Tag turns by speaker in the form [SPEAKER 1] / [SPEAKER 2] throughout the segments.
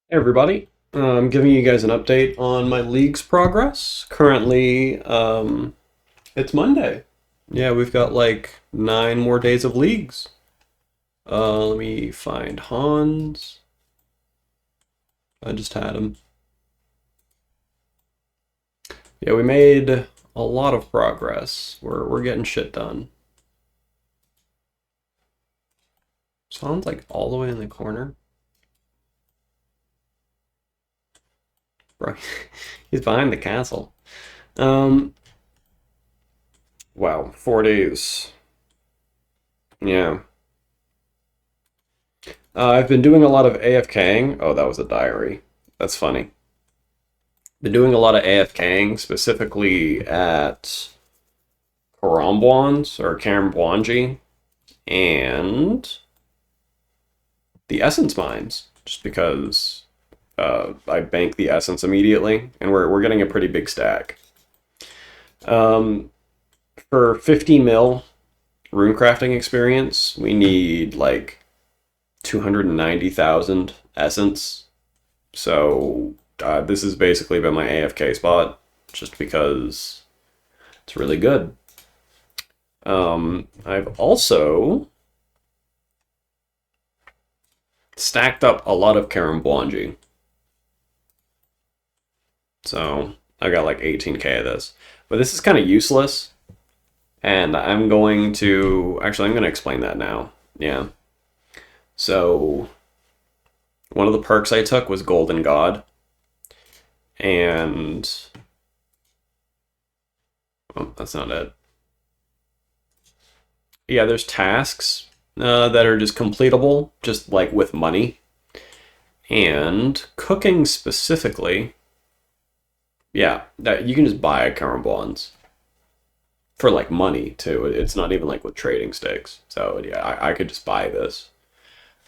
[SPEAKER 1] Hey everybody, I'm giving you guys an update on my league's progress. Currently, it's Monday. Yeah, we've got like 9 more days of leagues. Let me find Hans. I just had him. Yeah, we made a lot of progress. We're getting shit done. Sounds like all the way in the corner. Bro, he's behind the castle. Um, wow, 4 days. Yeah. I've been doing a lot of AFKing. Oh, that was a diary. That's funny. Been doing a lot of AFKing, specifically at Karambwanji and the Essence Mines, just because I bank the Essence immediately, and we're getting a pretty big stack. Um, for 50 mil runecrafting experience, we need like 290,000 Essence. So this has basically been my AFK spot, just because it's really good. I've also stacked up a lot of Karambwanji. So I got like 18k of this. But this is kind of useless. And I'm going to... Actually, I'm going to explain that now. Yeah. So one of the perks I took was Golden God. And... Oh, that's not it. Yeah, there's tasks that are just completable, just like with money. And cooking specifically, yeah, that you can just buy Karambwans for like money too. It's not even like with trading stakes. So yeah, I could just buy this.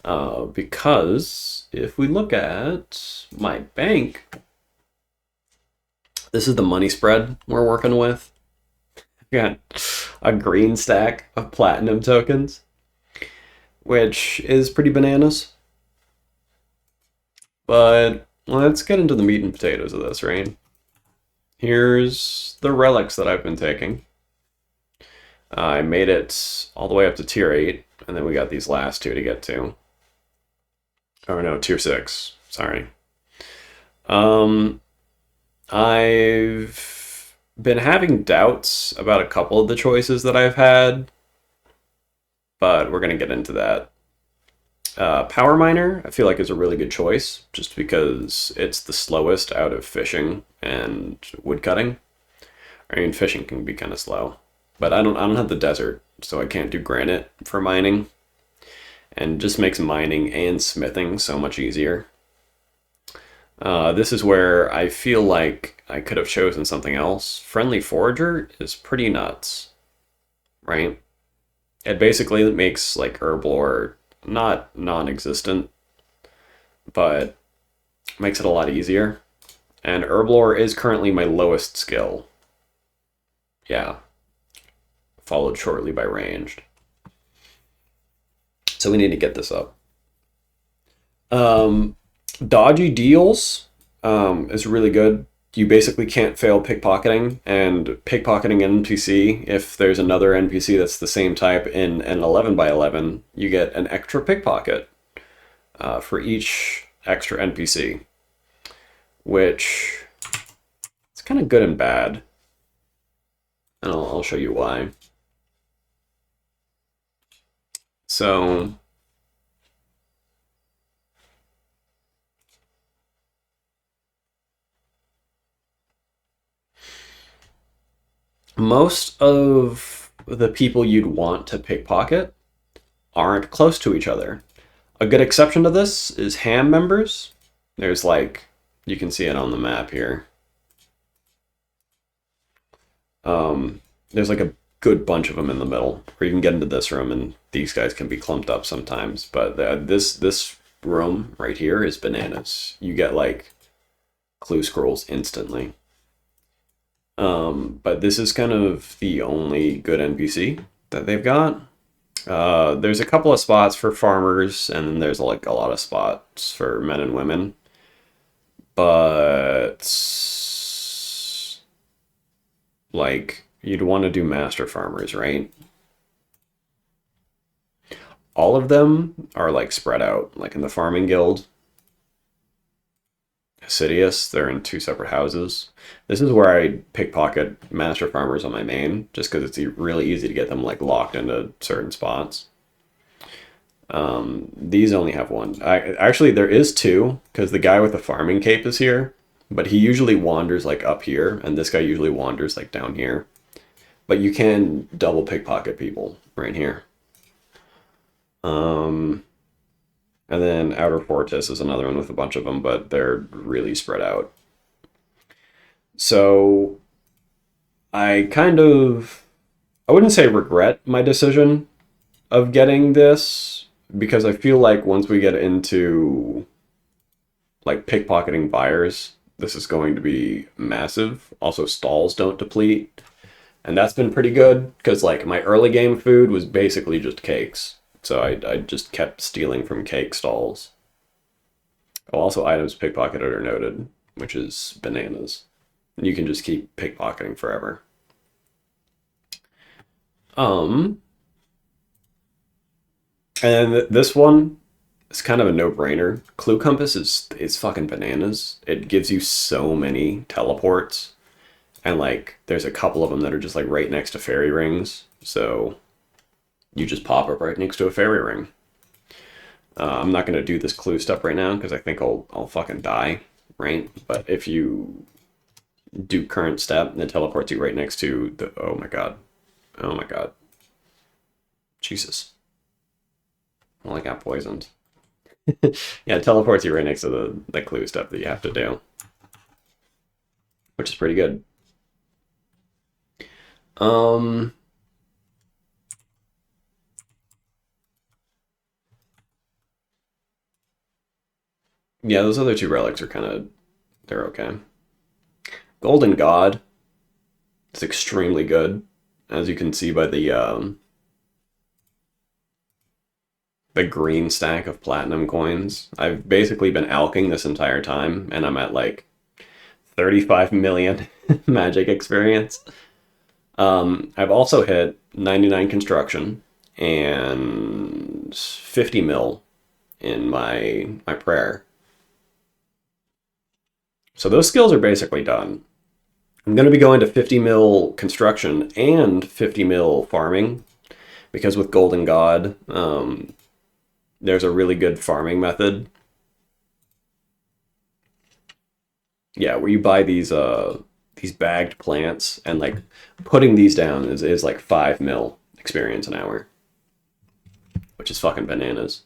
[SPEAKER 1] Because if we look at my bank, this is the money spread we're working with. We got a green stack of platinum tokens, which is pretty bananas. But let's get into the meat and potatoes of this, right? Here's the relics that I've been taking. I made it all the way up to tier 8, and then we got these last two to get to. Oh no, tier 6. Sorry. Um, I've been having doubts about a couple of the choices that I've had, but we're going to get into that. Power Miner, I feel like, is a really good choice, just because it's the slowest out of fishing and woodcutting. I mean, fishing can be kind of slow, but I don't have the desert, so I can't do granite for mining, and it just makes mining and smithing so much easier. This is where I feel like I could have chosen something else. Friendly Forager is pretty nuts, right? It basically makes like Herblore not non-existent, but makes it a lot easier. And Herblore is currently my lowest skill. Yeah, followed shortly by ranged. So we need to get this up. Dodgy deals is really good. You basically can't fail pickpocketing, and pickpocketing an NPC, if there's another NPC that's the same type in an 11 by 11, you get an extra pickpocket for each extra NPC, which it's kind of good and bad. And I'll show you why. So most of the people you'd want to pickpocket aren't close to each other. A good exception to this is ham members. There's like, you can see it on the map here. There's like a good bunch of them in the middle, or you can get into this room and these guys can be clumped up sometimes. But this room right here is bananas. You get like clue scrolls instantly. But this is kind of the only good NPC that they've got. There's a couple of spots for farmers, and then there's like a lot of spots for men and women. but like you'd want to do master farmers, right? All of them are like spread out, like in the farming guild. Sidious, they're in two separate houses. This is where I pickpocket master farmers on my main, just because it's really easy to get them like locked into certain spots. These only have one. Actually, there is two, because the guy with the farming cape is here, but he usually wanders like up here, and this guy usually wanders like down here. But you can double pickpocket people right here. And then Outer Fortress is another one with a bunch of them, but they're really spread out. So I wouldn't say regret my decision of getting this, because I feel like once we get into like pickpocketing buyers, this is going to be massive. Also, stalls don't deplete. And that's been pretty good, because like my early game food was basically just cakes. So I just kept stealing from cake stalls. Oh, also items pickpocketed are noted, which is bananas. You can just keep pickpocketing forever. And this one is kind of a no-brainer. Clue Compass is fucking bananas. It gives you so many teleports. And like there's a couple of them that are just like right next to fairy rings. So you just pop up right next to a fairy ring. I'm not going to do this clue stuff right now because I think I'll fucking die, right? But if you do current step, and it teleports you right next to the... Oh my god. Oh my god. Jesus. Well, I got poisoned. Yeah, it teleports you right next to the clue step that you have to do. Which is pretty good. Yeah, those other two relics are kind of... They're okay. Golden God is extremely good, as you can see by the green stack of platinum coins. I've basically been alking this entire time, and I'm at like 35 million magic experience. I've also hit 99 construction and 50 mil in my prayer. So those skills are basically done. I'm going to be going to 50 mil construction and 50 mil farming, because with Golden God, there's a really good farming method. Yeah, where you buy these bagged plants, and like putting these down is like 5 mil experience an hour, which is fucking bananas.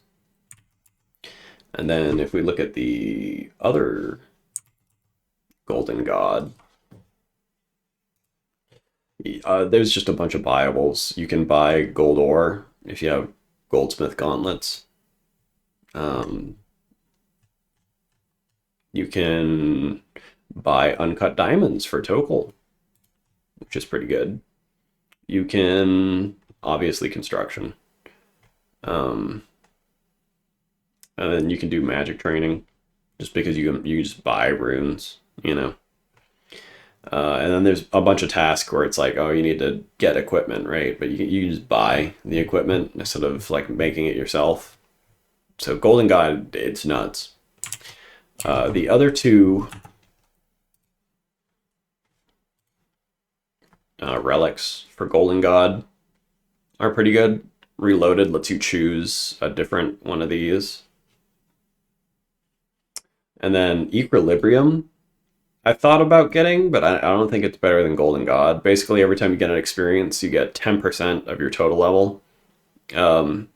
[SPEAKER 1] And then if we look at the other Golden God, there's just a bunch of buyables. You can buy gold ore if you have goldsmith gauntlets. You can buy uncut diamonds for Tokel, which is pretty good. You can obviously construction. And then you can do magic training, just because you just buy runes, you know. And then there's a bunch of tasks where it's like, oh, you need to get equipment, right? But you just buy the equipment instead of like making it yourself. So Golden God, it's nuts. The other two relics for Golden God are pretty good. Reloaded lets you choose a different one of these. And then Equilibrium, I thought about getting, but I don't think it's better than Golden God. Basically, every time you get an experience, you get 10% of your total level on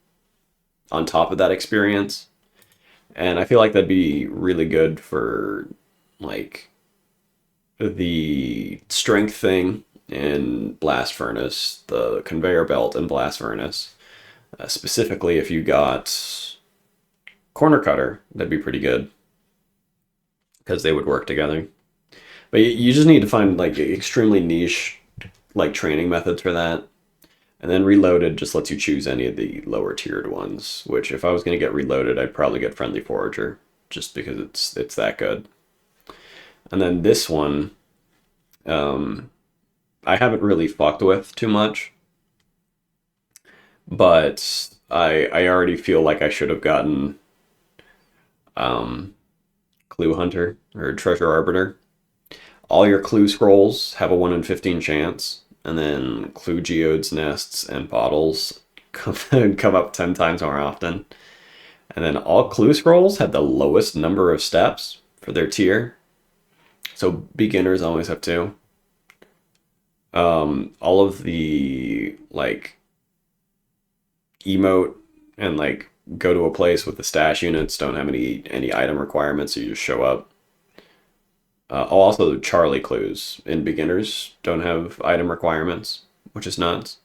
[SPEAKER 1] top of that experience. And I feel like that'd be really good for like the strength thing in Blast Furnace, the conveyor belt in Blast Furnace. Specifically, if you got Corner Cutter, that'd be pretty good, because they would work together. But you just need to find like extremely niche like training methods for that. And then Reloaded just lets you choose any of the lower tiered ones, which if I was going to get Reloaded, I'd probably get Friendly Forager, just because it's that good. And then this one, um, I haven't really fucked with too much, but I already feel like I should have gotten um, Clue Hunter or Treasure Arbiter. All your clue scrolls have a 1 in 15 chance, and then clue geodes, nests, and bottles come up 10 times more often. And then all clue scrolls have the lowest number of steps for their tier. So beginners always have two. All of the like emote and like go to a place with the stash units don't have any item requirements, so you just show up. Also, Charlie clues in beginners don't have item requirements, which is nuts.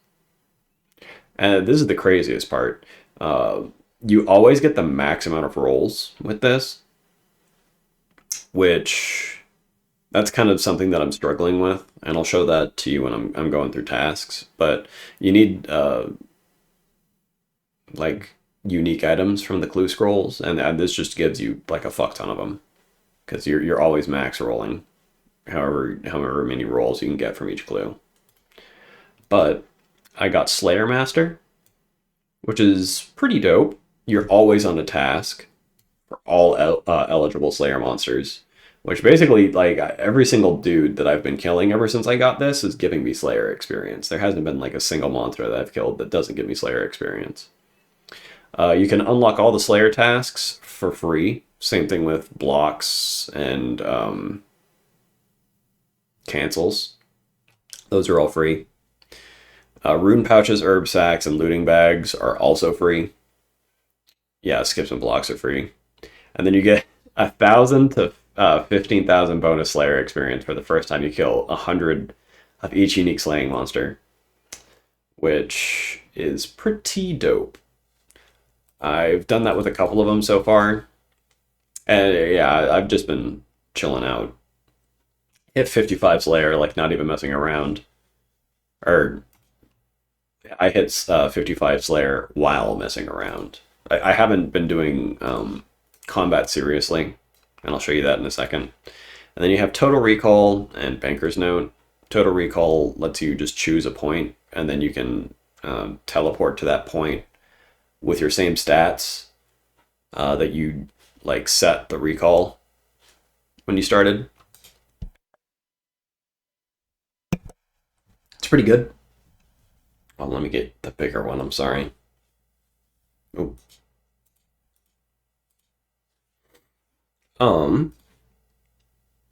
[SPEAKER 1] And this is the craziest part. Uh, you always get the max amount of rolls with this, which that's kind of something that I'm struggling with, and I'll show that to you when I'm going through tasks. But you need like unique items from the clue scrolls, and this just gives you like a fuck ton of them because you're always max rolling, however many rolls you can get from each clue. But I got Slayer Master, which is pretty dope. You're always on a task for all eligible Slayer monsters, which basically, like, every single dude that I've been killing ever since I got this is giving me Slayer experience. There hasn't been, like, a single monster that I've killed that doesn't give me Slayer experience. You can unlock all the Slayer tasks for free. Same thing with blocks and cancels. Those are all free. Rune pouches, herb sacks, and looting bags are also free. Yeah, skips and blocks are free. And then you get 1,000 to 15,000 bonus Slayer experience for the first time you kill 100 of each unique slaying monster, which is pretty dope. I've done that with a couple of them so far, and yeah, I've just been chilling out. Hit 55 Slayer, like not even messing around. Or I hit 55 Slayer while messing around. I haven't been doing combat seriously, and I'll show you that in a second. And then you have Total Recall and Banker's Note. Total Recall lets you just choose a point, and then you can teleport to that point with your same stats that you like set the recall when you started. It's pretty good. Oh, let me get the bigger one. I'm sorry. Oh. And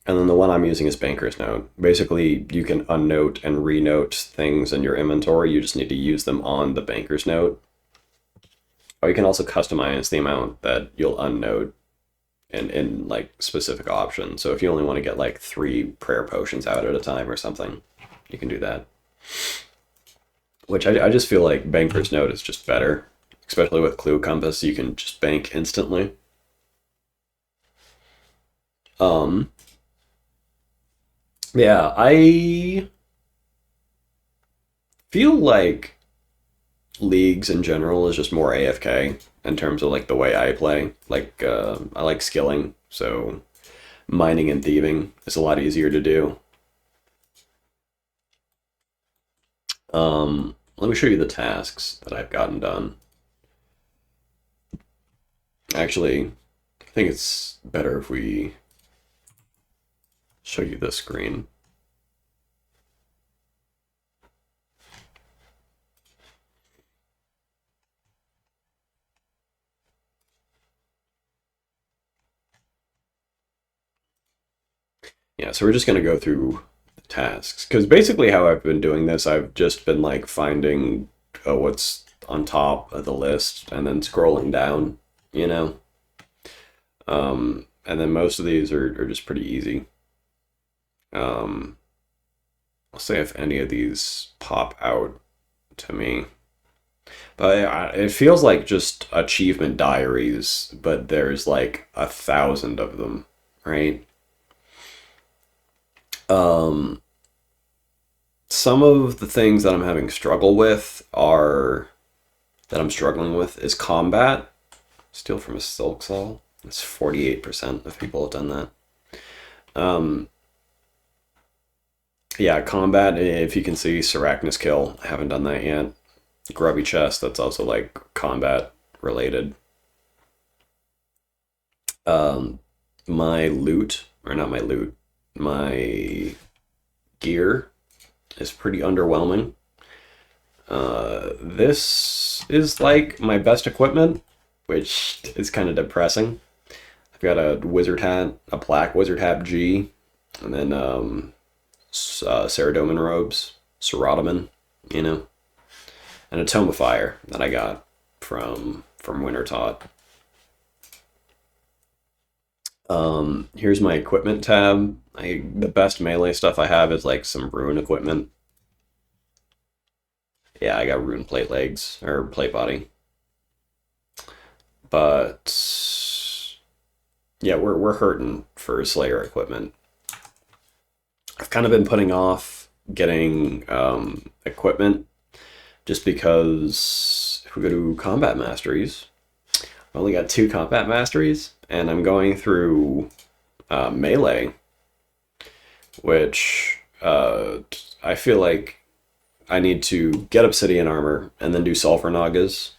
[SPEAKER 1] then the one I'm using is Banker's Note. Basically, you can unnote and renote things in your inventory. You just need to use them on the Banker's Note. Or you can also customize the amount that you'll unnote in like specific options. So if you only want to get like 3 prayer potions out at a time or something, you can do that. Which I just feel like Banker's Note is just better. Especially with Clue Compass, you can just bank instantly. Yeah, I feel like leagues in general is just more AFK in terms of like the way I play. Like I like skilling, so mining and thieving is a lot easier to do. Let me show you the tasks that I've gotten done. Actually, I think it's better if we show you this screen. Yeah, so we're just going to go through the tasks. Because basically how I've been doing this, I've just been like finding what's on top of the list and then scrolling down, you know? And then most of these are just pretty easy. I'll say if any of these pop out to me. But it feels like just achievement diaries, but there's like 1,000 of them, right? Um, some of the things that I'm having struggle with are that I'm struggling with is combat. Steal from a silk soul. That's 48% of people have done that. Um, yeah, combat, if you can see, Sarachnis Kill. I haven't done that yet. Grubby Chest, that's also like combat related. Um, my loot, or not my loot, my gear is pretty underwhelming. This is like my best equipment, which is kind of depressing. I've got a wizard hat, a black wizard hat G, and then Ceradomin robes, Ceratomin, you know, and a Tome of Fire that I got from Wintertot. Here's my equipment tab. The best melee stuff I have is like some rune equipment. Yeah, I got rune plate legs or plate body. But yeah, we're hurting for Slayer equipment. I've kind of been putting off getting equipment just because if we go to combat masteries, I only got 2 combat masteries, and I'm going through melee, which I feel like I need to get obsidian armor and then do sulfur nagas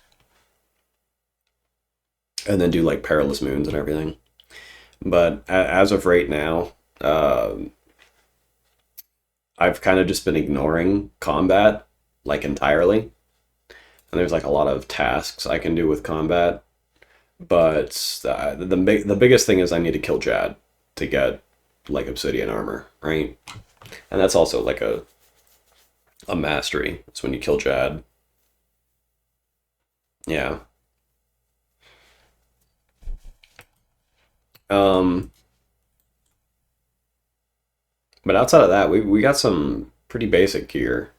[SPEAKER 1] and then do like perilous moons and everything. But as of right now, I've kind of just been ignoring combat like entirely. And there's like a lot of tasks I can do with combat. But the biggest thing is I need to kill Jad to get like obsidian armor, right? And that's also like a mastery. It's when you kill Jad. Yeah. Um, but outside of that, we got some pretty basic gear.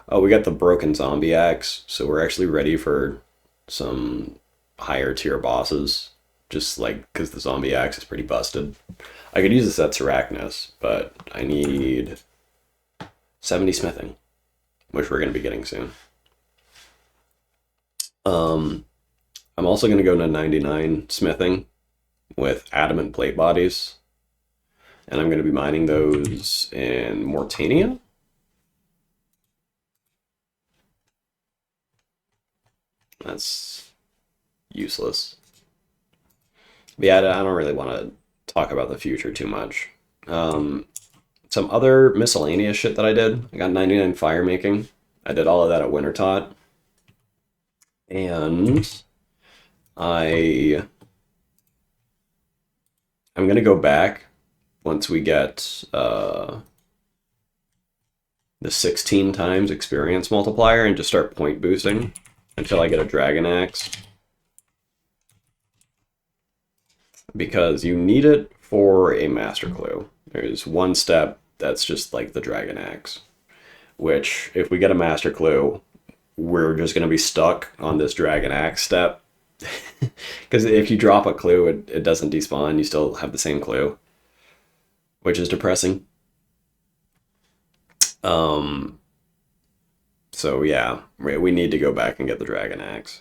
[SPEAKER 1] Oh, we got the broken zombie axe, so we're actually ready for some higher tier bosses. Just like because the zombie axe is pretty busted. I could use this at Sarachnis, but I need 70 smithing, which we're going to be getting soon. I'm also going to go to 99 smithing with adamant plate bodies, and I'm going to be mining those in Mortania. That's useless. But yeah, I don't really want to talk about the future too much. Some other miscellaneous shit that I did. I got 99 fire making. I did all of that at Wintertot. And I'm gonna go back once we get the 16 times experience multiplier and just start point boosting until I get a dragon axe. Because you need it for a master clue. There's one step that's just like the dragon axe, which if we get a master clue, we're just going to be stuck on this dragon axe step. Because if you drop a clue, it doesn't despawn. You still have the same clue, which is depressing. So yeah, we need to go back and get the dragon axe,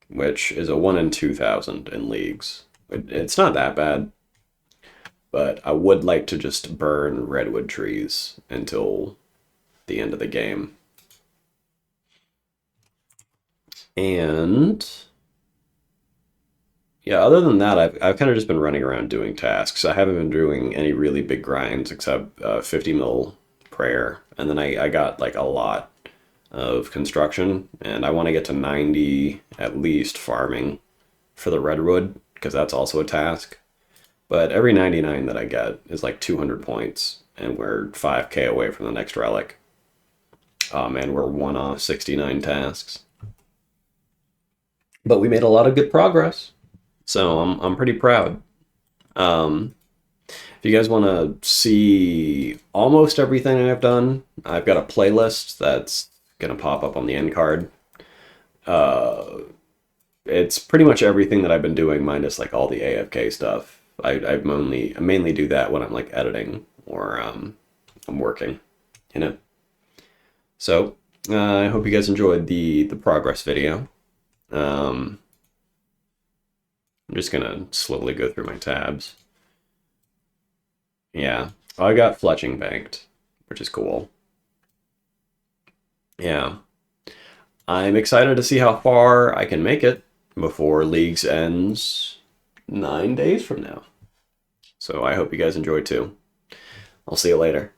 [SPEAKER 1] which is a 1 in 2,000 in leagues. It's not that bad, but I would like to just burn redwood trees until the end of the game. And yeah, other than that, I've kind of just been running around doing tasks. I haven't been doing any really big grinds except 50 mil prayer, and then I got like a lot of construction, and I want to get to 90 at least farming for the redwood because that's also a task. But every 99 that I get is like 200 points, and we're 5k away from the next relic. Oh man, we're 1 off 69 tasks. But we made a lot of good progress, so I'm pretty proud. If you guys want to see almost everything I've done, I've got a playlist that's going to pop up on the end card. It's pretty much everything that I've been doing minus like all the AFK stuff. I mainly do that when I'm like editing or I'm working, you know. So I hope you guys enjoyed the progress video. I'm just gonna slowly go through my tabs. Yeah. I got fletching banked, which is cool. Yeah. I'm excited to see how far I can make it before Leagues ends 9 days from now. So I hope you guys enjoy too. I'll see you later.